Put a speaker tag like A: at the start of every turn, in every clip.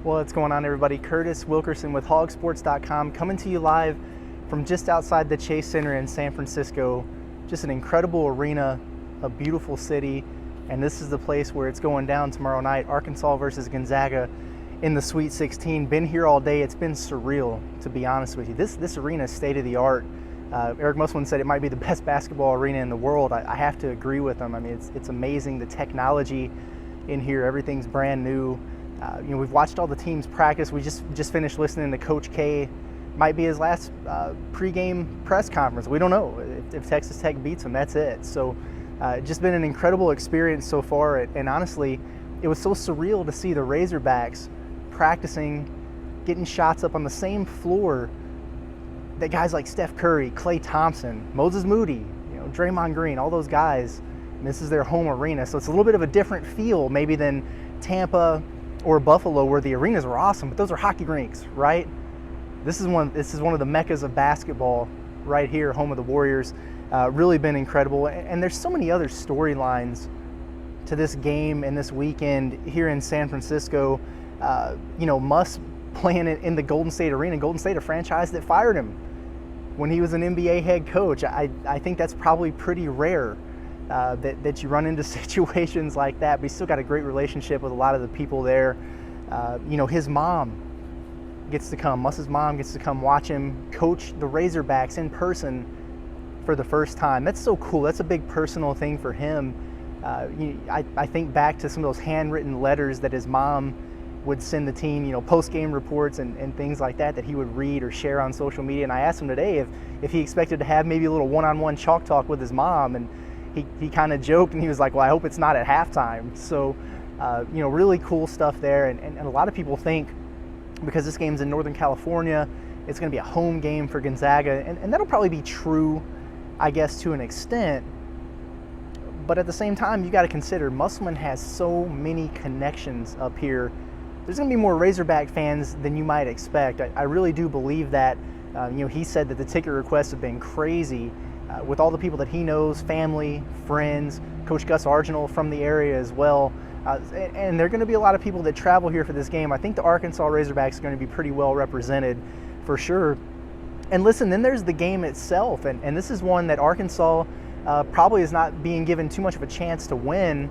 A: What's going on, everybody? Curtis Wilkerson with HawgSports.com coming to you live from just outside the Chase Center in San Francisco. Just an incredible arena, a beautiful city, and this is the place where it's going down tomorrow night. Arkansas versus Gonzaga in the Sweet 16. Been here all day. It's been surreal, to be honest with you. This arena is state of the art. Eric Musselman said it might be the best basketball arena in the world. I have to agree with him. I mean, it's amazing. The technology in here, everything's brand new. We've watched all the teams practice. We just finished listening to Coach K. Might be his last pregame press conference. We don't know. If Texas Tech beats them, that's it. So just been an incredible experience so far. And honestly, it was so surreal to see the Razorbacks practicing, getting shots up on the same floor that guys like Steph Curry, Klay Thompson, Moses Moody, Draymond Green, all those guys. And this is their home arena. So it's a little bit of a different feel maybe than Tampa or Buffalo, where the arenas were awesome, but those are hockey rinks, right? This is one of the meccas of basketball right here, home of the Warriors. Really been incredible, and there's so many other storylines to this game and this weekend here in San Francisco. Muss playing in the Golden State Arena. Golden State, a franchise that fired him when he was an NBA head coach. I think that's probably pretty rare. That you run into situations like that, but he's still got a great relationship with a lot of the people there. His mom gets to come, Muss's mom gets to come watch him coach the Razorbacks in person for the first time. That's so cool. That's a big personal thing for him. I think back to some of those handwritten letters that his mom would send the team, post-game reports and things like that he would read or share on social media. And I asked him today if he expected to have maybe a little one-on-one chalk talk with his mom, and he kind of joked and he was like, well, I hope it's not at halftime. So, really cool stuff there. And a lot of people think because this game's in Northern California, it's going to be a home game for Gonzaga. And that'll probably be true, I guess, to an extent. But at the same time, you got to consider Musselman has so many connections up here. There's going to be more Razorback fans than you might expect. I really do believe that. He said that the ticket requests have been crazy. With all the people that he knows, family, friends, Coach Gus Arginal from the area as well. And there are going to be a lot of people that travel here for this game. I think the Arkansas Razorbacks are going to be pretty well represented for sure. And listen, then there's the game itself. And this is one that Arkansas probably is not being given too much of a chance to win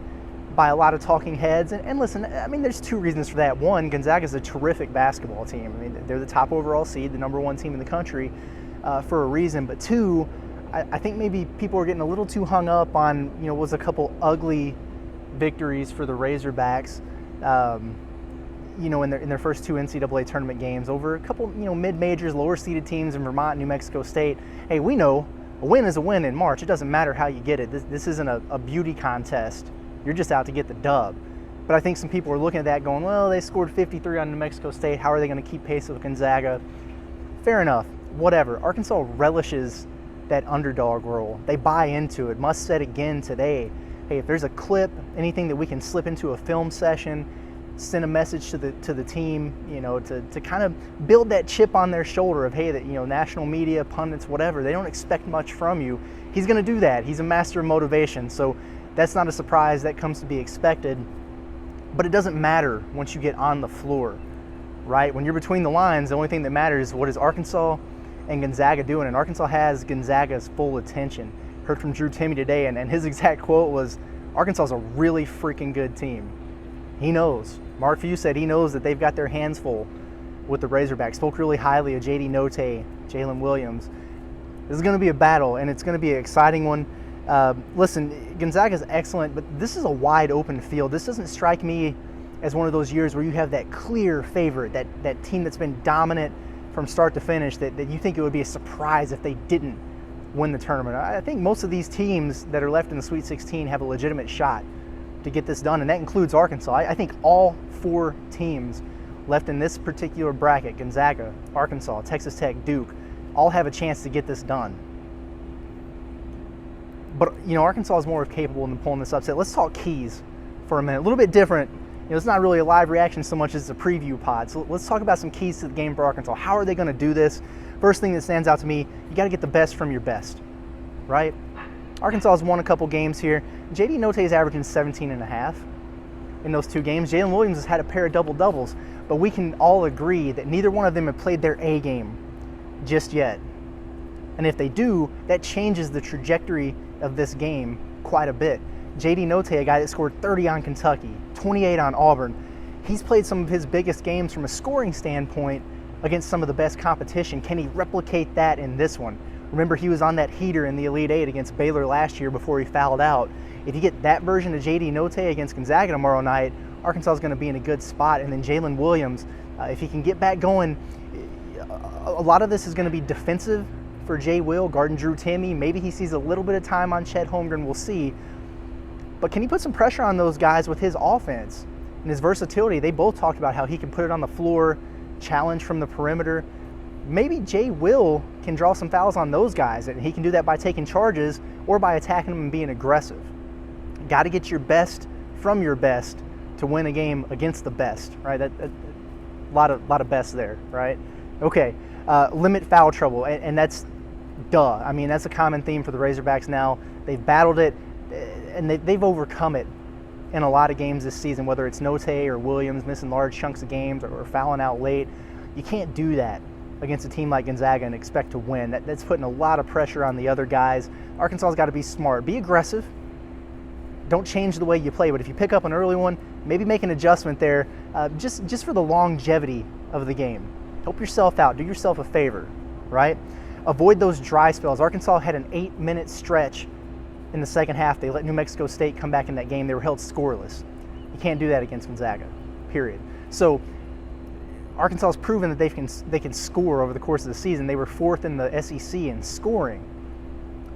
A: by a lot of talking heads. And listen, I mean, there's two reasons for that. One, Gonzaga is a terrific basketball team. I mean, they're the top overall seed, the number one team in the country for a reason. But two, I think maybe people are getting a little too hung up on, was a couple ugly victories for the Razorbacks, in their first two NCAA tournament games over a couple, mid-majors, lower-seeded teams in Vermont and New Mexico State. Hey, we know a win is a win in March. It doesn't matter how you get it. This isn't a beauty contest. You're just out to get the dub. But I think some people are looking at that going, well, they scored 53 on New Mexico State. How are they going to keep pace with Gonzaga? Fair enough. Whatever. Arkansas relishes that underdog role. They buy into it. Muss said again today, hey, if there's a clip, anything that we can slip into a film session, send a message to the team, to kind of build that chip on their shoulder of, hey, that national media, pundits, whatever, they don't expect much from you. He's going to do that. He's a master of motivation. So that's not a surprise. That comes to be expected. But it doesn't matter once you get on the floor, right? When you're between the lines, the only thing that matters is what is Arkansas and Gonzaga doing, and Arkansas has Gonzaga's full attention. Heard from Drew Timme today, and his exact quote was, Arkansas is a really freaking good team. He knows. Mark Few said he knows that they've got their hands full with the Razorbacks. Spoke really highly of J.D. Note, Jalen Williams. This is going to be a battle, and it's going to be an exciting one. Listen, Gonzaga is excellent, but this is a wide open field. This doesn't strike me as one of those years where you have that clear favorite, that team that's been dominant from start to finish, that you think it would be a surprise if they didn't win the tournament. I think most of these teams that are left in the Sweet 16 have a legitimate shot to get this done, and that includes Arkansas. I think all four teams left in this particular bracket, Gonzaga, Arkansas, Texas Tech, Duke, all have a chance to get this done. But, Arkansas is more capable in pulling this upset. Let's talk keys for a minute. A little bit different. It's not really a live reaction so much as a preview pod. So let's talk about some keys to the game for Arkansas. How are they going to do this? First thing that stands out to me, you got to get the best from your best, right? Arkansas has won a couple games here. J.D. Note is averaging 17 and a half. in those 2 games. Jalen Williams has had a pair of double-doubles, but we can all agree that neither one of them have played their A game just yet. And if they do, that changes the trajectory of this game quite a bit. J.D. Notae, a guy that scored 30 on Kentucky, 28 on Auburn, he's played some of his biggest games from a scoring standpoint against some of the best competition. Can he replicate that in this one? Remember, he was on that heater in the Elite Eight against Baylor last year before he fouled out. If you get that version of J.D. Notae against Gonzaga tomorrow night, Arkansas is going to be in a good spot. And then Jalen Williams, if he can get back going, a lot of this is going to be defensive for Jay Will, guarding Drew Timme. Maybe he sees a little bit of time on Chet Holmgren, we'll see. But can he put some pressure on those guys with his offense and his versatility? They both talked about how he can put it on the floor, challenge from the perimeter. Maybe Jay Will can draw some fouls on those guys, and he can do that by taking charges or by attacking them and being aggressive. Got to get your best from your best to win a game against the best, right? A lot of best there, right? Okay, limit foul trouble, and that's duh. I mean, that's a common theme for the Razorbacks now. They've battled it, and they've overcome it in a lot of games this season, whether it's Notae or Williams missing large chunks of games or fouling out late. You can't do that against a team like Gonzaga and expect to win. That's putting a lot of pressure on the other guys. Arkansas's got to be smart. Be aggressive. Don't change the way you play, but if you pick up an early one, maybe make an adjustment there just for the longevity of the game. Help yourself out. Do yourself a favor, right? Avoid those dry spells. Arkansas had an 8-minute stretch in the second half. They let New Mexico State come back in that game. They were held scoreless. You can't do that against Gonzaga, period. So Arkansas has proven that they can score over the course of the season. They were 4th in the SEC in scoring.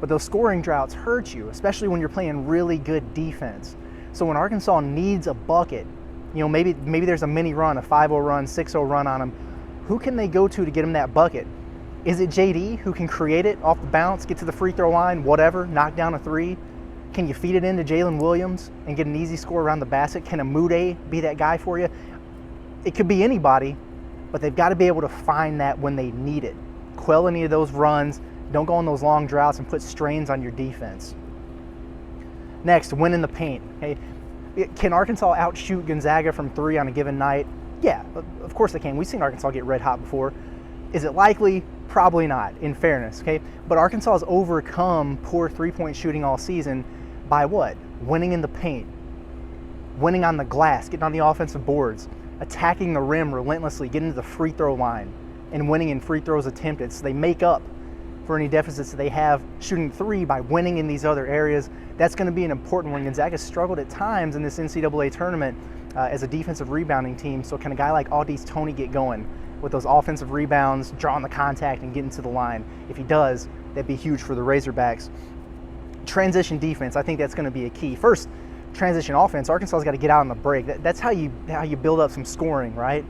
A: But those scoring droughts hurt you, especially when you're playing really good defense. So when Arkansas needs a bucket, maybe there's a mini run, a 5-0 run, 6-0 run on them, who can they go to get them that bucket? Is it JD who can create it off the bounce, get to the free throw line, whatever, knock down a 3? Can you feed it into Jalen Williams and get an easy score around the basket? Can Amude be that guy for you? It could be anybody, but they've got to be able to find that when they need it. Quell any of those runs. Don't go on those long droughts and put strains on your defense. Next, win in the paint. Hey, can Arkansas outshoot Gonzaga from 3 on a given night? Yeah, of course they can. We've seen Arkansas get red hot before. Is it likely? Probably not, in fairness, okay? But Arkansas has overcome poor three-point shooting all season by what? Winning in the paint, winning on the glass, getting on the offensive boards, attacking the rim relentlessly, getting to the free throw line, and winning in free throws attempted. So they make up for any deficits that they have shooting 3 by winning in these other areas. That's going to be an important one. Gonzaga struggled at times in this NCAA tournament as a defensive rebounding team. So can a guy like Au'Diese Toney get going with those offensive rebounds, drawing the contact and getting to the line? If he does, that'd be huge for the Razorbacks. Transition defense, I think that's going to be a key. First, transition offense, Arkansas's got to get out on the break. That's how you build up some scoring, right?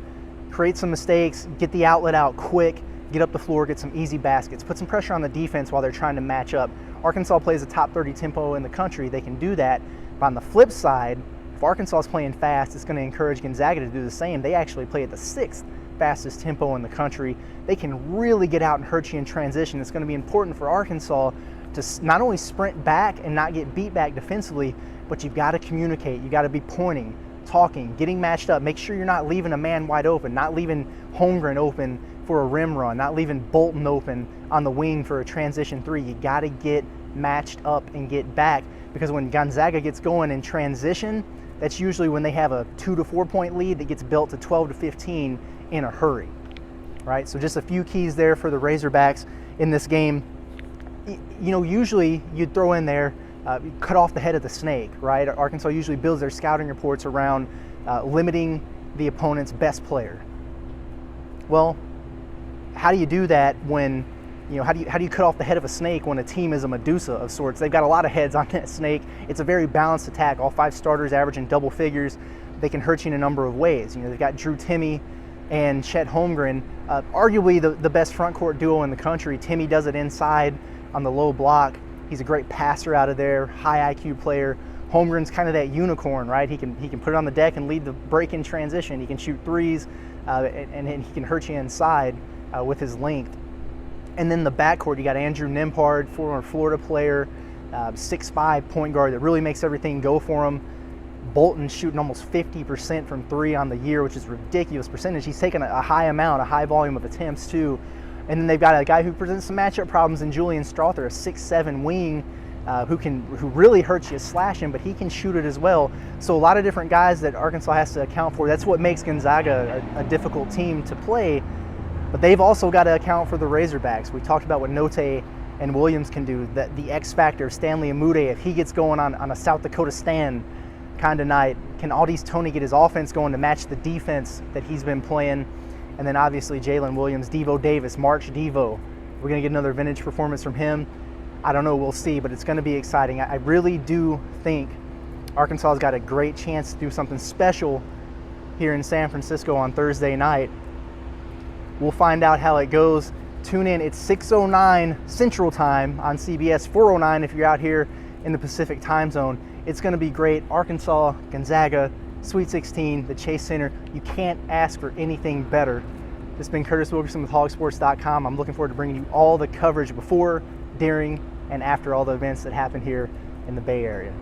A: Create some mistakes, get the outlet out quick, get up the floor, get some easy baskets, put some pressure on the defense while they're trying to match up. Arkansas plays a top 30 tempo in the country. They can do that. But on the flip side, if Arkansas is playing fast, it's going to encourage Gonzaga to do the same. They actually play at the 6th fastest tempo in the country. They can really get out and hurt you in transition. It's going to be important for Arkansas to not only sprint back and not get beat back defensively, but you've got to communicate. You've got to be pointing, talking, getting matched up. Make sure you're not leaving a man wide open, not leaving Holmgren open for a rim run, not leaving Bolton open on the wing for a transition 3. You got to get matched up and get back, because when Gonzaga gets going in transition, that's usually when they have a 2 to 4 point lead that gets built to 12 to 15 in a hurry, right? So just a few keys there for the Razorbacks in this game. Usually you'd throw in there, cut off the head of the snake, right? Arkansas usually builds their scouting reports around limiting the opponent's best player. Well, how do you do that when, how do you cut off the head of a snake when a team is a Medusa of sorts? They've got a lot of heads on that snake. It's a very balanced attack. All 5 starters averaging double figures. They can hurt you in a number of ways. They've got Drew Timme and Chet Holmgren, arguably the best front court duo in the country. Timme does it inside on the low block. He's a great passer out of there, high IQ player. Holmgren's kind of that unicorn, right? He can put it on the deck and lead the break in transition. He can shoot threes, and he can hurt you inside with his length. And then the backcourt, you got Andrew Nembhard, former Florida player, 6'5" point guard that really makes everything go for him. Bolton shooting almost 50% from three on the year, which is a ridiculous percentage. He's taken a high volume of attempts too. And then they've got a guy who presents some matchup problems in Julian Strother, a 6'7" wing, who really hurts you slashing, but he can shoot it as well. So a lot of different guys that Arkansas has to account for. That's what makes Gonzaga a difficult team to play. But they've also got to account for the Razorbacks. We talked about what Note and Williams can do, the X factor of Stanley Amude, if he gets going on a South Dakota stand kind of night. Can Aldis Toney get his offense going to match the defense that he's been playing? And then obviously Jalen Williams, Devo Davis, March Devo. We're going to get another vintage performance from him. I don't know, we'll see, but it's going to be exciting. I really do think Arkansas's got a great chance to do something special here in San Francisco on Thursday night. We'll find out how it goes. Tune in. It's 6:09 Central Time on CBS, 4:09 if you're out here in the Pacific time zone. It's going to be great. Arkansas, Gonzaga, Sweet 16, the Chase Center. You can't ask for anything better. This has been Curtis Wilkerson with HawgSports.com. I'm looking forward to bringing you all the coverage before, during, and after all the events that happen here in the Bay Area.